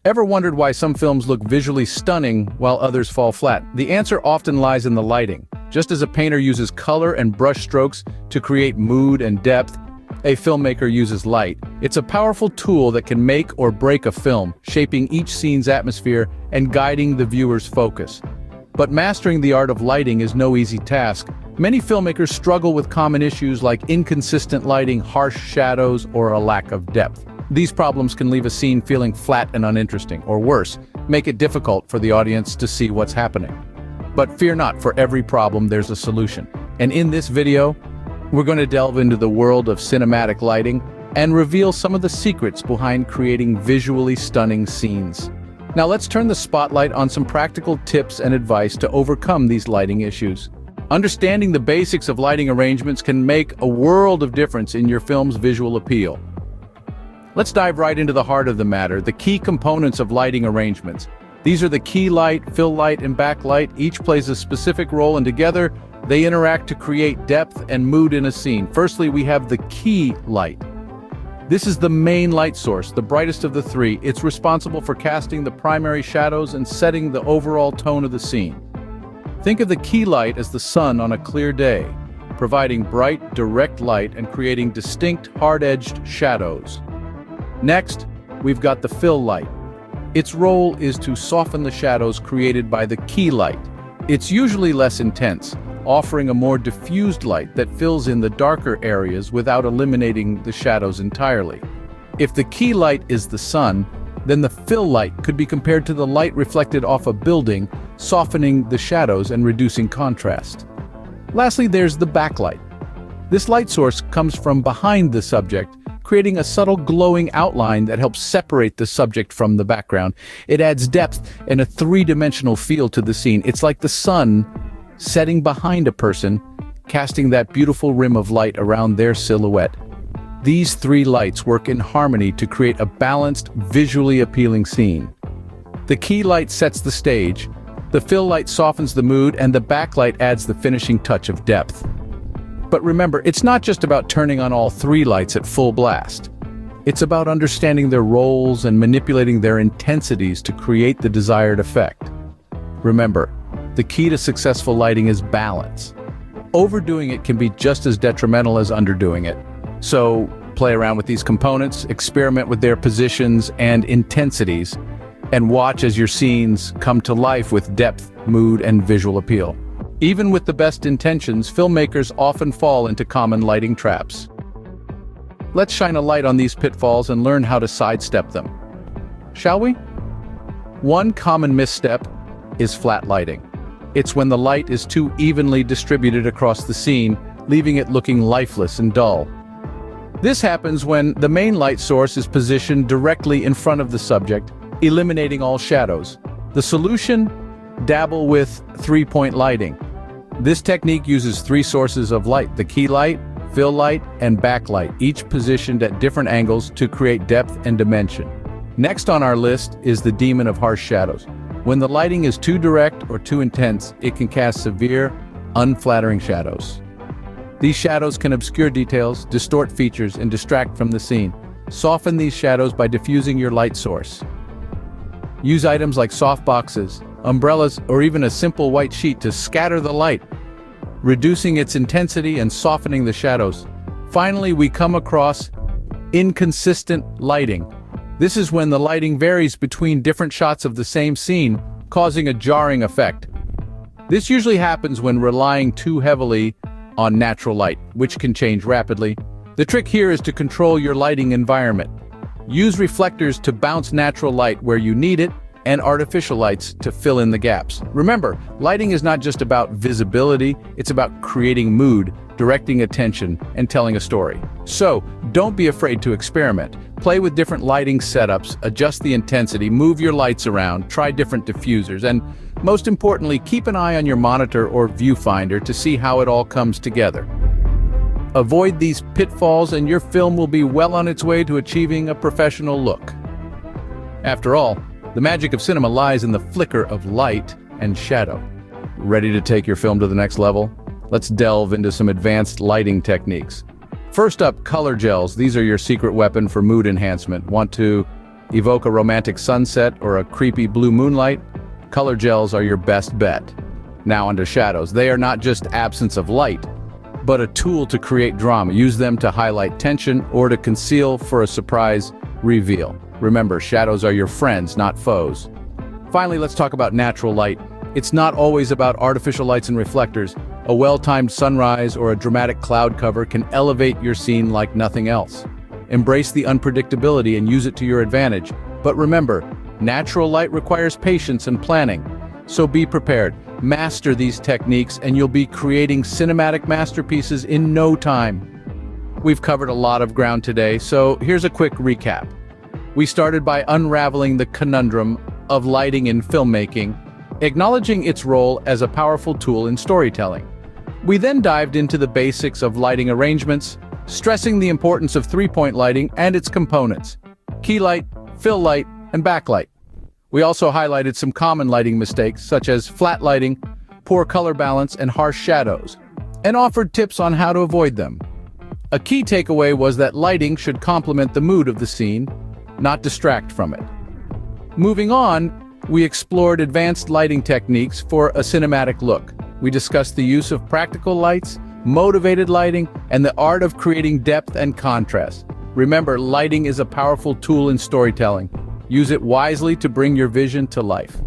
Ever wondered why some films look visually stunning while others fall flat? The answer often lies in the lighting. Just as a painter uses color and brush strokes to create mood and depth, a filmmaker uses light. It's a powerful tool that can make or break a film, shaping each scene's atmosphere and guiding the viewer's focus. But mastering the art of lighting is no easy task. Many filmmakers struggle with common issues like inconsistent lighting, harsh shadows, or a lack of depth. These problems can leave a scene feeling flat and uninteresting, or worse, make it difficult for the audience to see what's happening. But fear not, for every problem there's a solution. And in this video, we're going to delve into the world of cinematic lighting and reveal some of the secrets behind creating visually stunning scenes. Now let's turn the spotlight on some practical tips and advice to overcome these lighting issues. Understanding the basics of lighting arrangements can make a world of difference in your film's visual appeal. Let's dive right into the heart of the matter, the key components of lighting arrangements. These are the key light, fill light, and backlight. Each plays a specific role, and together they interact to create depth and mood in a scene. Firstly, we have the key light. This is the main light source, the brightest of the three. It's responsible for casting the primary shadows and setting the overall tone of the scene. Think of the key light as the sun on a clear day, providing bright, direct light and creating distinct, hard-edged shadows. Next, we've got the fill light. Its role is to soften the shadows created by the key light. It's usually less intense, offering a more diffused light that fills in the darker areas without eliminating the shadows entirely. If the key light is the sun, then the fill light could be compared to the light reflected off a building, softening the shadows and reducing contrast. Lastly, there's the backlight. This light source comes from behind the subject, creating a subtle glowing outline that helps separate the subject from the background. It adds depth and a three-dimensional feel to the scene. It's like the sun setting behind a person, casting that beautiful rim of light around their silhouette. These three lights work in harmony to create a balanced, visually appealing scene. The key light sets the stage, the fill light softens the mood, and the backlight adds the finishing touch of depth. But remember, it's not just about turning on all three lights at full blast. It's about understanding their roles and manipulating their intensities to create the desired effect. Remember, the key to successful lighting is balance. Overdoing it can be just as detrimental as underdoing it. So, play around with these components, experiment with their positions and intensities, and watch as your scenes come to life with depth, mood, and visual appeal. Even with the best intentions, filmmakers often fall into common lighting traps. Let's shine a light on these pitfalls and learn how to sidestep them. Shall we? One common misstep is flat lighting. It's when the light is too evenly distributed across the scene, leaving it looking lifeless and dull. This happens when the main light source is positioned directly in front of the subject, eliminating all shadows. The solution? Dabble with three-point lighting. This technique uses three sources of light: the key light, fill light, and backlight, each positioned at different angles to create depth and dimension. Next on our list is the demon of harsh shadows. When the lighting is too direct or too intense, it can cast severe, unflattering shadows. These shadows can obscure details, distort features, and distract from the scene. Soften these shadows by diffusing your light source. Use items like soft boxes, umbrellas, or even a simple white sheet to scatter the light, reducing its intensity and softening the shadows. Finally, we come across inconsistent lighting. This is when the lighting varies between different shots of the same scene, causing a jarring effect. This usually happens when relying too heavily on natural light, which can change rapidly. The trick here is to control your lighting environment. Use reflectors to bounce natural light where you need it, and artificial lights to fill in the gaps. Remember, lighting is not just about visibility, it's about creating mood, directing attention, and telling a story. So, don't be afraid to experiment. Play with different lighting setups, adjust the intensity, move your lights around, try different diffusers, and most importantly, keep an eye on your monitor or viewfinder to see how it all comes together. Avoid these pitfalls and your film will be well on its way to achieving a professional look. After all, the magic of cinema lies in the flicker of light and shadow. Ready to take your film to the next level? Let's delve into some advanced lighting techniques. First up, color gels. These are your secret weapon for mood enhancement. Want to Evoke a romantic sunset or a creepy blue moonlight? Color gels are your best bet. Now onto shadows. They are not just absence of light, but a tool to create drama. Use them to highlight tension or to conceal for a surprise reveal. Remember, shadows are your friends, not foes. Finally, let's talk about natural light. It's not always about artificial lights and reflectors. A well-timed sunrise or a dramatic cloud cover can elevate your scene like nothing else. Embrace the unpredictability and use it to your advantage. But remember, natural light requires patience and planning. So be prepared. Master these techniques and you'll be creating cinematic masterpieces in no time. We've covered a lot of ground today, so here's a quick recap. We started by unraveling the conundrum of lighting in filmmaking, acknowledging its role as a powerful tool in storytelling. We then dived into the basics of lighting arrangements, stressing the importance of three-point lighting and its components: key light, fill light, and backlight. We also highlighted some common lighting mistakes, such as flat lighting, poor color balance, and harsh shadows, and offered tips on how to avoid them. A key takeaway was that lighting should complement the mood of the scene, not distract from it. Moving on, we explored advanced lighting techniques for a cinematic look. We discussed the use of practical lights, motivated lighting, and the art of creating depth and contrast. Remember, lighting is a powerful tool in storytelling. Use it wisely to bring your vision to life.